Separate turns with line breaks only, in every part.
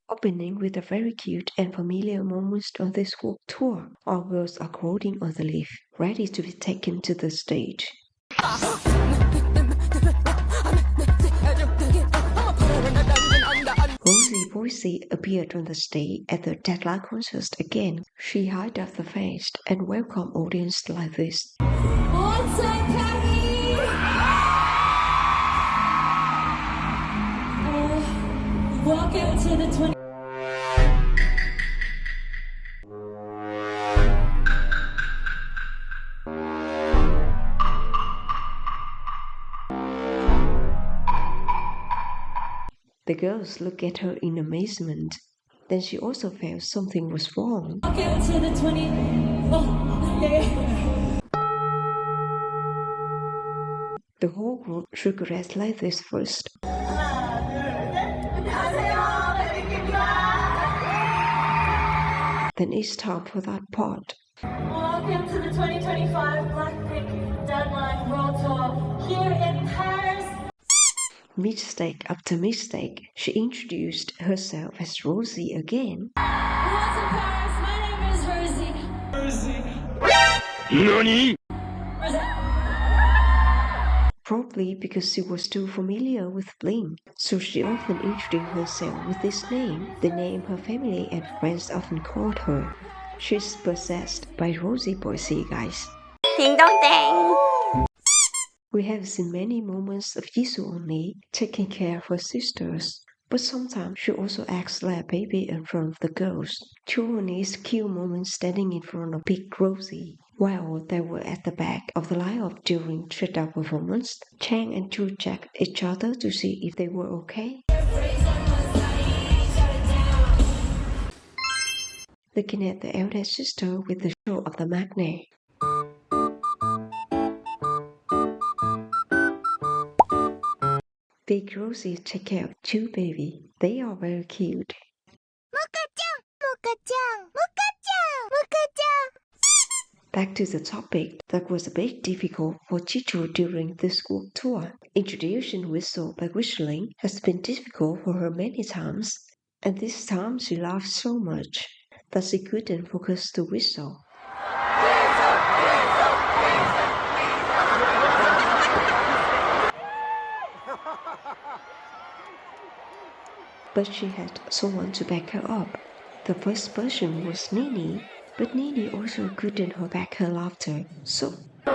Opening with a very cute and familiar moment on this world tour, all girls are crowding on the lift, ready to be taken to the stage. Rosie Boise appeared on the stage at the Deadline concert again. She hid up the face and welcomed audience like this.
Welcome to the 20.
The girls looked at her in amazement. Then she also felt something was wrong.
Welcome to the 20. Oh, yeah.
The whole group shook her heads like this first. Then it's time for that part.
Welcome to the 2025 BLACKPINK Deadline World Tour here in Paris.
Mistake after mistake, she introduced herself as Rosie again.
What's in Paris? My name is Rosie.
NANI?!
Probably because she was too familiar with Blink, so she often introduced herself with this name, the name her family and friends often called her. She's possessed by Rosie Boise, guys.
Ding dong dang!
We have seen many moments of Jisoo only taking care of her sisters, but sometimes she also acts like a baby in front of the girls. Two Only's cute moments standing in front of Big Rosie. While they were at the back of the lineup during shutdown performance, Chang and Chu checked each other to see if they were okay. Looking at the eldest sister with the show of the magnet. Big Rosie take care of two baby. They are very cute. Back to the topic, that was a bit difficult for Chicho during this world tour. Introducing Whistle by whistling has been difficult for her many times, and this time she laughed so much that she couldn't focus to whistle. But she had someone to back her up. The first person was Nini, but Nini also couldn't hold back her laughter, so...
I'm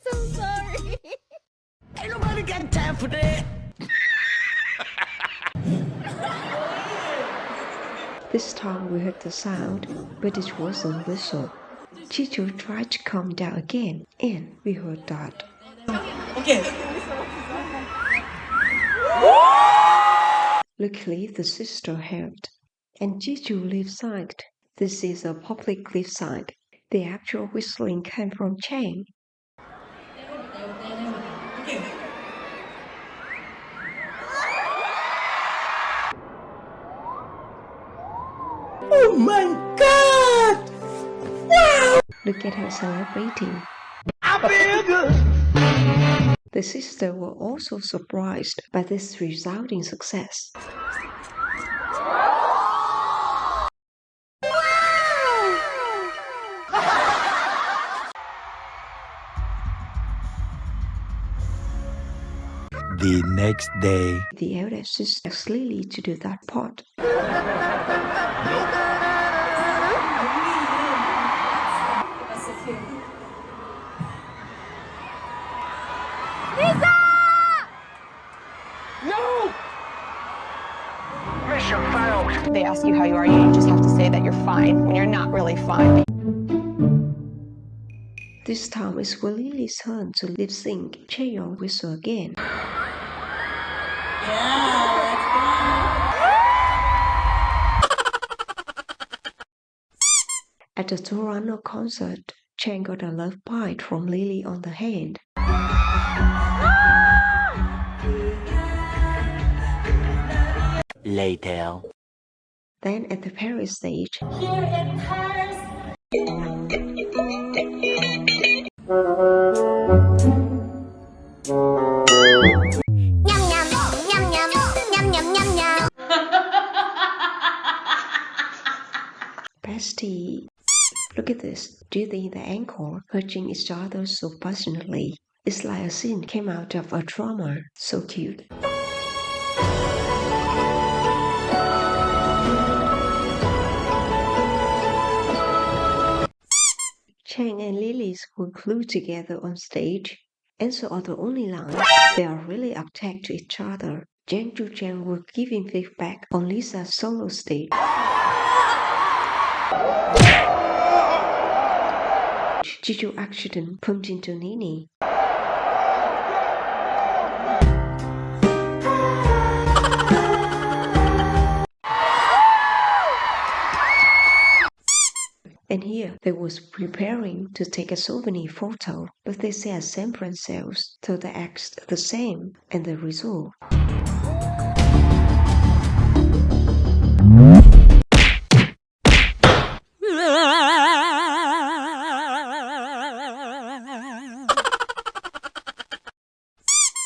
so sorry.
Ain't nobody got time for that.
This time we heard the sound, but it wasn't whistle. Chicho tried to calm down again, and we heard that.
Okay.
Luckily, the sister helped, and Chicho lip-synced. This is a public lip-sync. The actual whistling came from Chang.
Oh my God! Wow!
Look at her celebrating. The sisters were also surprised by this resounding success.
The next day.
The eldest sister asked Lily to do that part.
No! Mission failed.
They ask you how you are, you just have to say that you're fine when you're not really fine.
This time it's for Lily's turn to lip-sync Chaeyoung whistle again. At the Toronto concert, Chang got a love bite from Lily on the hand.
Later.
Then at the Paris stage,
Here in Paris.
Nhâm nhâm, nhâm nhâm, nhâm nhâm nhâm nhâm.
bestie. Look at this. Do you think the Encore touching each other so passionately? It's like a scene came out of a drama. So cute. Chang and Lily's were glued together on stage, and so are the only lines. They are really attached to each other. Jenchulichaeng were giving feedback on Lisa's solo stage. Jiju accident bumped into Nini. And here they was preparing to take a souvenir photo, but they said sample themselves, so they asked the same, and the result.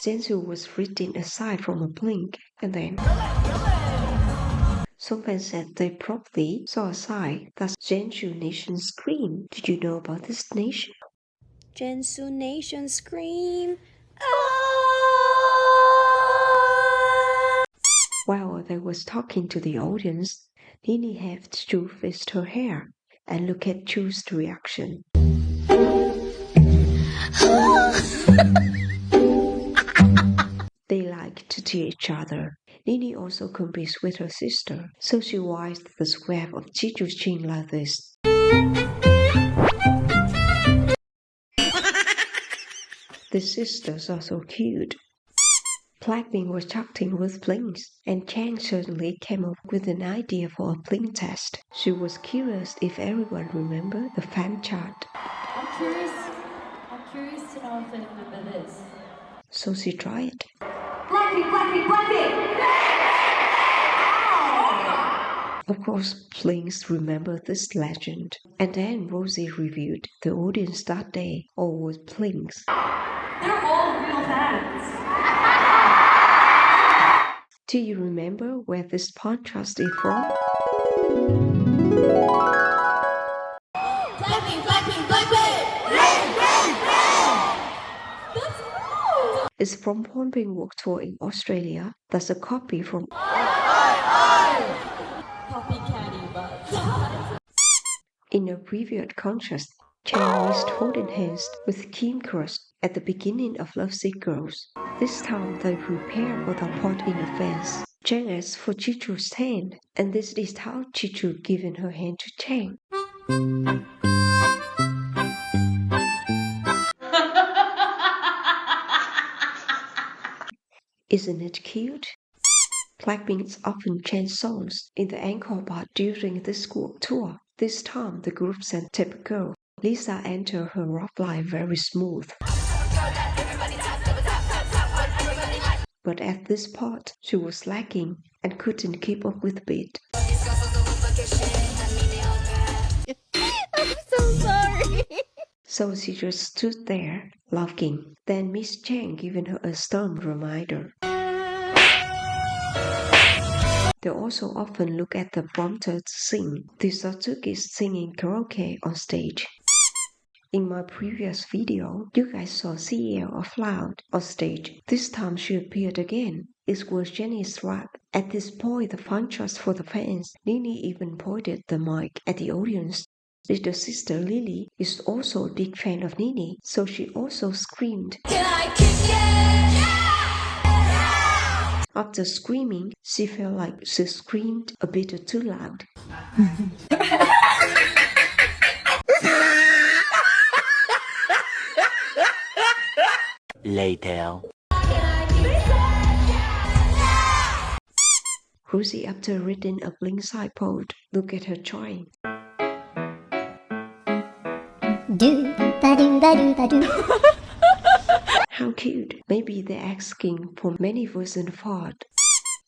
Jensu was reading aside from a blink, and then some fans said they probably saw a sign that Jenchulichaeng scream. Did you know about this nation?
Jenchulichaeng scream.
While they was talking to the audience, Nini had to fist her hair and look at Chu's reaction. They like to tease each other. Nini also competes with her sister, so she wipes the sweat of Jiju's chin like this. The sisters are so cute. BLACKPINK was chatting with Blinks, and Chang certainly came up with an idea for a Blink test. She was curious if everyone remembered the fan chart.
I'm curious to know if they remember this.
So she tried.
BLACKPINK, BLACKPINK, BLACKPINK!
Of course, Blinks remembered this legend. And then Rosie reviewed the audience that day, all with Blinks.
They're all real fans.
Do you remember where this contrast is from?
BLACKPINK, BLACKPINK, BLACKPINK! That's wrong!
It's from Hornbeam Walk Tour in Australia. That's a copy from
Copycatty, but...
In a previous contrast, Chang missed holding hands with Kim Crush at the beginning of Lovesick Girls. This time they prepare for the part in advance. Chang asked for Chichu's hand, and this is how Chichu given her hand to Chang. Isn't it cute? BLACKPINK often change songs in the Encore part during this school tour. This time the group sang Typical. Lisa entered her rock line very smooth. But at this part, she was lagging and couldn't keep up with the beat.
I'm so sorry.
So she just stood there, laughing. Then Miss Chang given her a stern reminder. They also often look at the prompter to sing. They saw two kids singing karaoke on stage. In my previous video, you guys saw CL of Loud on stage. This time she appeared again. It was Jenny's rap. At this point, the contrast for the fans, Nini even pointed the mic at the audience. Little sister Lily is also a big fan of Nini, so she also screamed.
Can I kick it?
After screaming, she felt like she screamed a bit too loud.
Later.
Rosie, after reading a Blink side post, look at her trying.
Do ba do ba do ba do.
How cute. Maybe they're asking for many versions of art.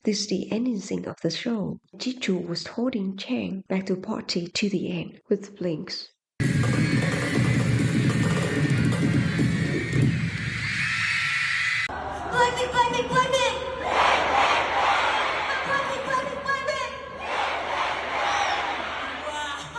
This is the ending of the show. Jichu was holding Chang back to party to the end with blinks.
Blackpink, Blackpink, Blackpink!